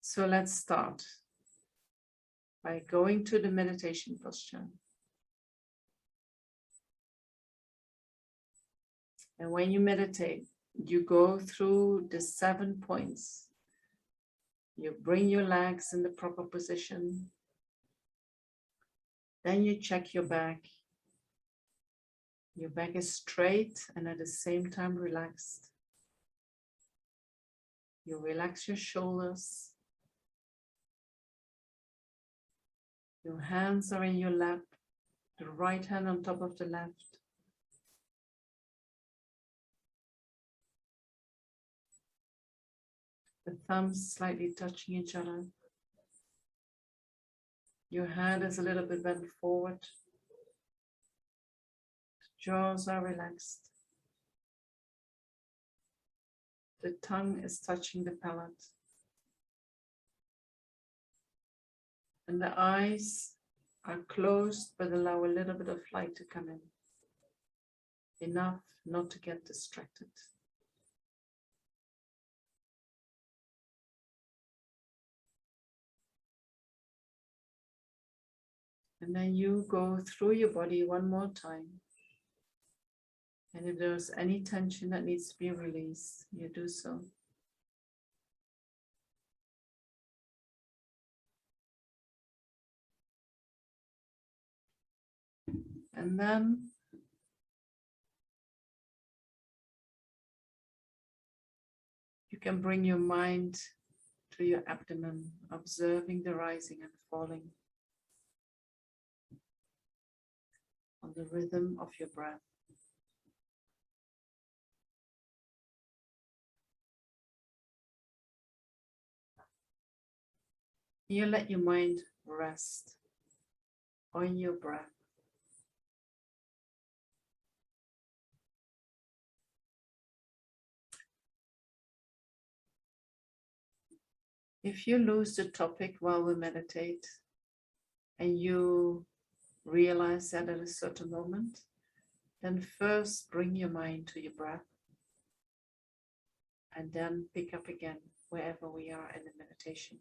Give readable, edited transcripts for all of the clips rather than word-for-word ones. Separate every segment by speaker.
Speaker 1: So let's start by going to the meditation posture. And when you meditate, you go through the 7 points. You bring your legs in the proper position. Then you check your back. Your back is straight and at the same time relaxed. You relax your shoulders. Your hands are in your lap, the right hand on top of the left. The thumbs slightly touching each other. Your head is a little bit bent forward. The jaws are relaxed. The tongue is touching the palate. And the eyes are closed, but allow a little bit of light to come in. Enough not to get distracted. And then you go through your body one more time. And if there's any tension that needs to be released, you do so. And then you can bring your mind to your abdomen, observing the rising and falling on the rhythm of your breath. You let your mind rest on your breath. If you lose the topic while we meditate and you realize that at a certain moment, then first bring your mind to your breath and then pick up again wherever we are in the meditation.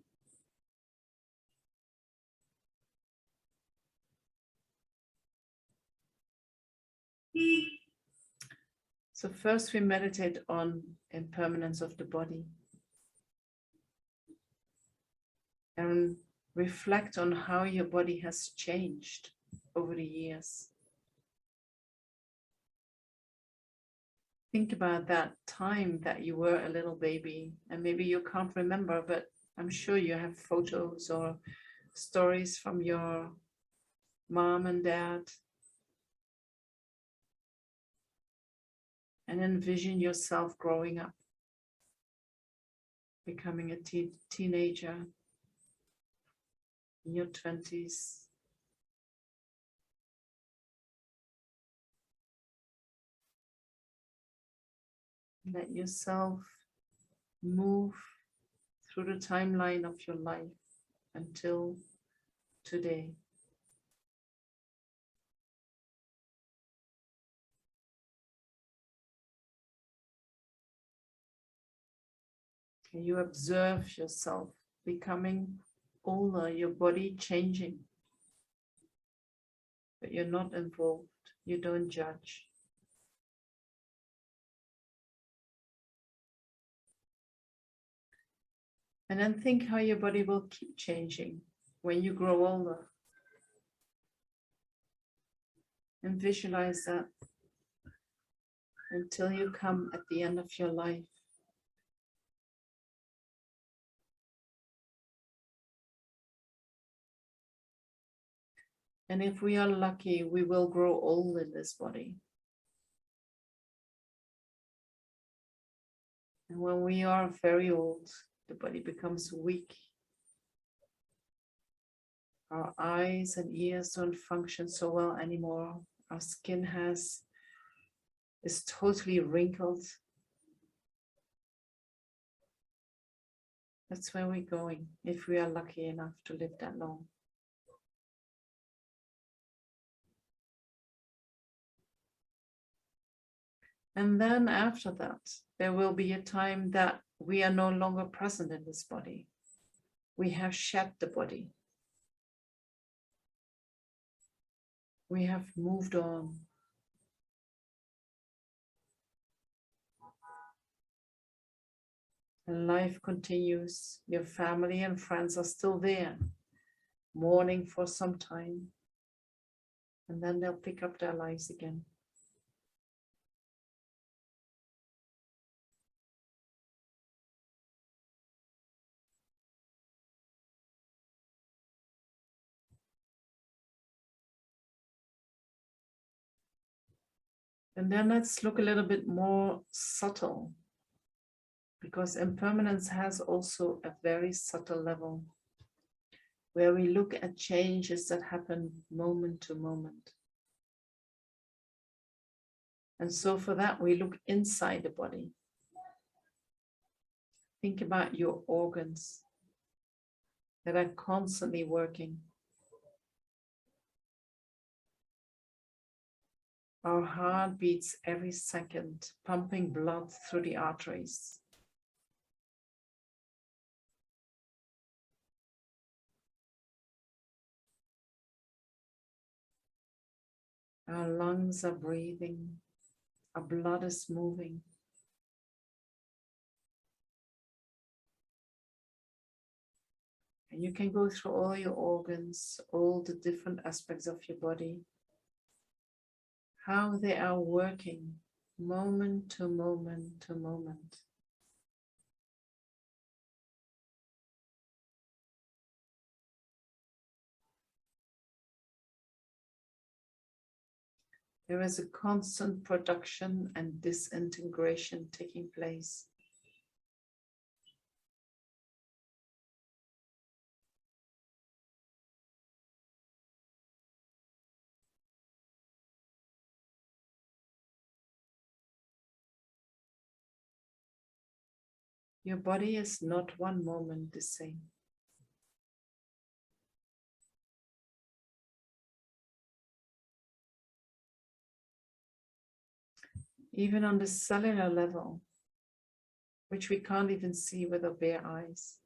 Speaker 1: So first we meditate on impermanence of the body and reflect on how your body has changed over the years. Think about that time that you were a little baby, and maybe you can't remember, but I'm sure you have photos or stories from your mom and dad. And envision yourself growing up, becoming a teenager in your 20s. Let yourself move through the timeline of your life until today. You observe yourself becoming older, your body changing, but you're not involved, you don't judge. And then think how your body will keep changing when you grow older. And visualize that until you come at the end of your life. And if we are lucky, we will grow old in this body. And when we are very old, the body becomes weak. Our eyes and ears don't function so well anymore. Our skin is totally wrinkled. That's where we're going, if we are lucky enough to live that long. And then after that, there will be a time that we are no longer present in this body. We have shed the body. We have moved on. And life continues. Your family and friends are still there, mourning for some time. And then they'll pick up their lives again. And then let's look a little bit more subtle, because impermanence has also a very subtle level where we look at changes that happen moment to moment. And so for that, we look inside the body. Think about your organs that are constantly working. Our heart beats every second, pumping blood through the arteries. Our lungs are breathing, our blood is moving. And you can go through all your organs, all the different aspects of your body, how they are working moment to moment to moment. There is a constant production and disintegration taking place. Your body is not one moment the same. Even on the cellular level, which we can't even see with our bare eyes.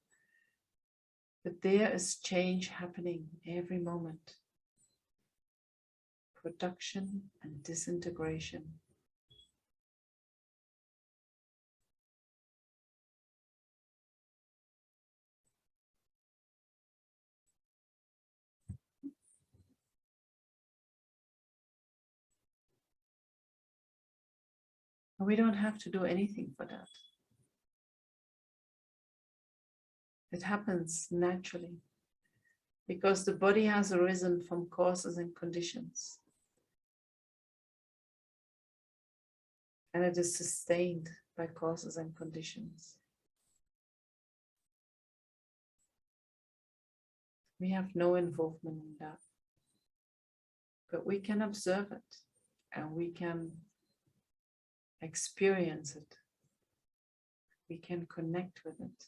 Speaker 1: But there is change happening every moment. Production and disintegration. And we don't have to do anything for that. It happens naturally because the body has arisen from causes and conditions. And it is sustained by causes and conditions. We have no involvement in that. But we can observe it and we can experience it. We can connect with it.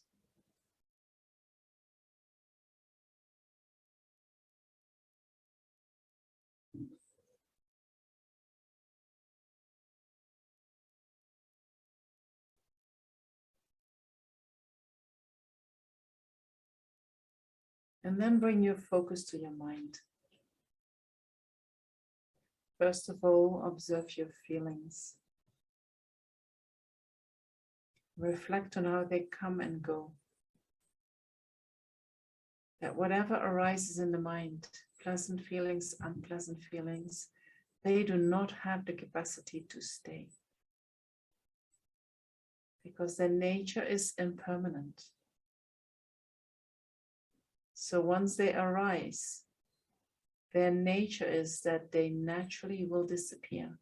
Speaker 1: And then bring your focus to your mind. First of all, observe your feelings. Reflect on how they come and go. That whatever arises in the mind, pleasant feelings, unpleasant feelings, they do not have the capacity to stay. Because their nature is impermanent. So once they arise, their nature is that they naturally will disappear.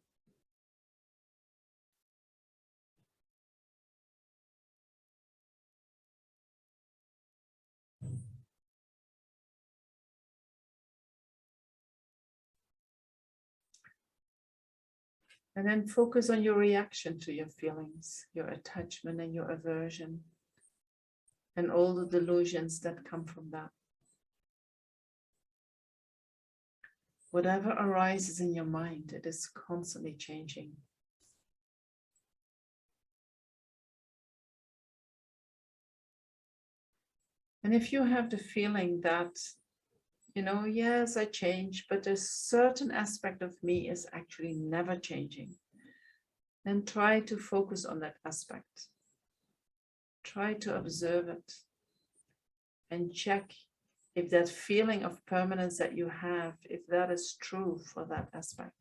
Speaker 1: And then focus on your reaction to your feelings, your attachment and your aversion, and all the delusions that come from that. Whatever arises in your mind, it is constantly changing. And if you have the feeling that, you know, yes, I change, but a certain aspect of me is actually never changing, then try to focus on that aspect. Try to observe it and check if that feeling of permanence that you have, if that is true for that aspect.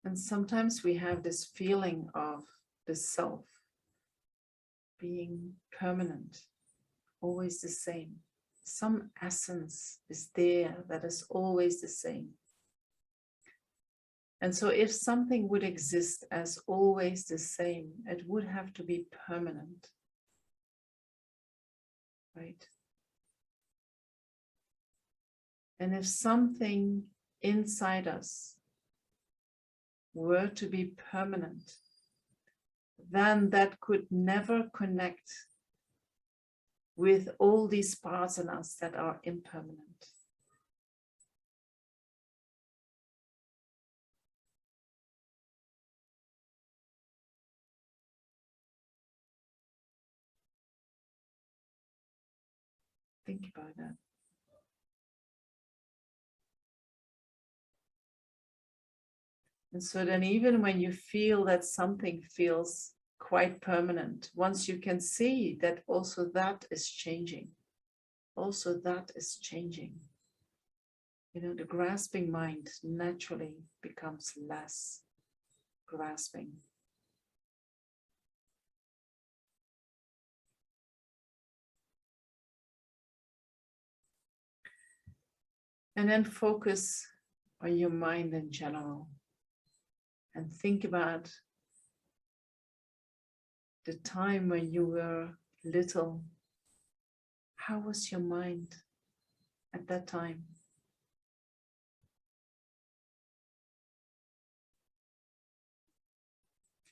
Speaker 1: And sometimes we have this feeling of the self being permanent, always the same. Some essence is there that is always the same. And so if something would exist as always the same, it would have to be permanent, right? And if something inside us were to be permanent, then that could never connect with all these parts in us that are impermanent. Think about that. And so then even when you feel that something feels quite permanent, once you can see that also that is changing, also that is changing, you know, the grasping mind naturally becomes less grasping. And then focus on your mind in general and think about the time when you were little. How was your mind at that time?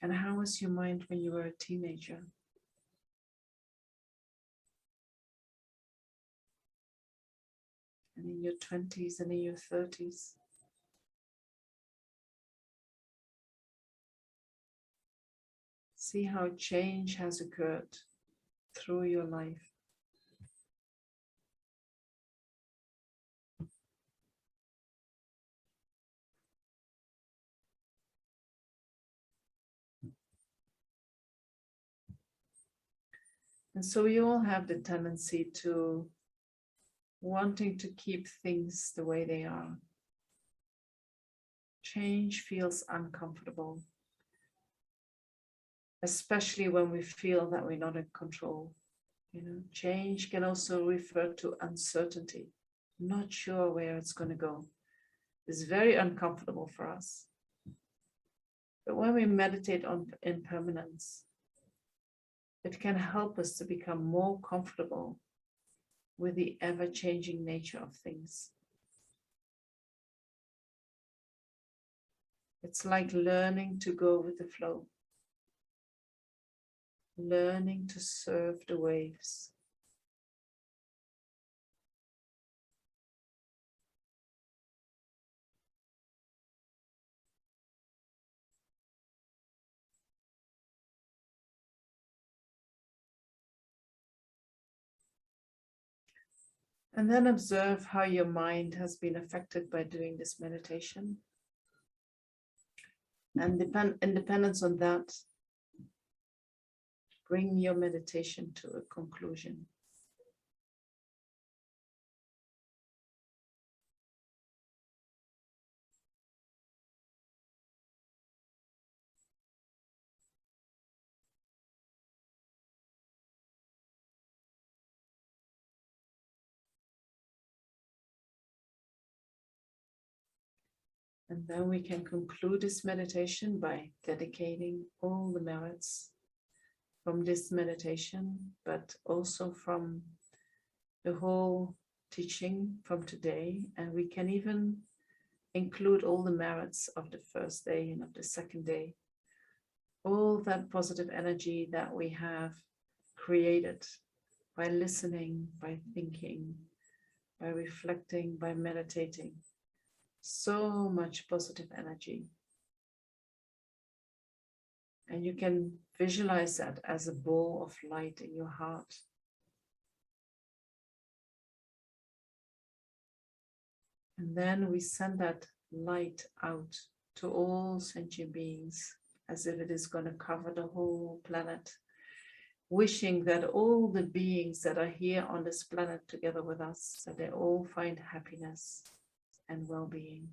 Speaker 1: And how was your mind when you were a teenager? And in your 20s and in your 30s? See how change has occurred through your life. And so we all have the tendency to wanting to keep things the way they are. Change feels uncomfortable, especially when we feel that we're not in control. You know, change can also refer to uncertainty, not sure where it's going to go. It's very uncomfortable for us. But when we meditate on impermanence, it can help us to become more comfortable with the ever-changing nature of things. It's like learning to go with the flow, learning to surf the waves. And then observe how your mind has been affected by doing this meditation. And independence on that, bring your meditation to a conclusion. And then we can conclude this meditation by dedicating all the merits from this meditation, but also from the whole teaching from today. And we can even include all the merits of the first day and of the second day. All that positive energy that we have created by listening, by thinking, by reflecting, by meditating. So much positive energy. And you can visualize that as a ball of light in your heart. And then we send that light out to all sentient beings as if it is going to cover the whole planet, wishing that all the beings that are here on this planet together with us, that they all find happiness and well-being.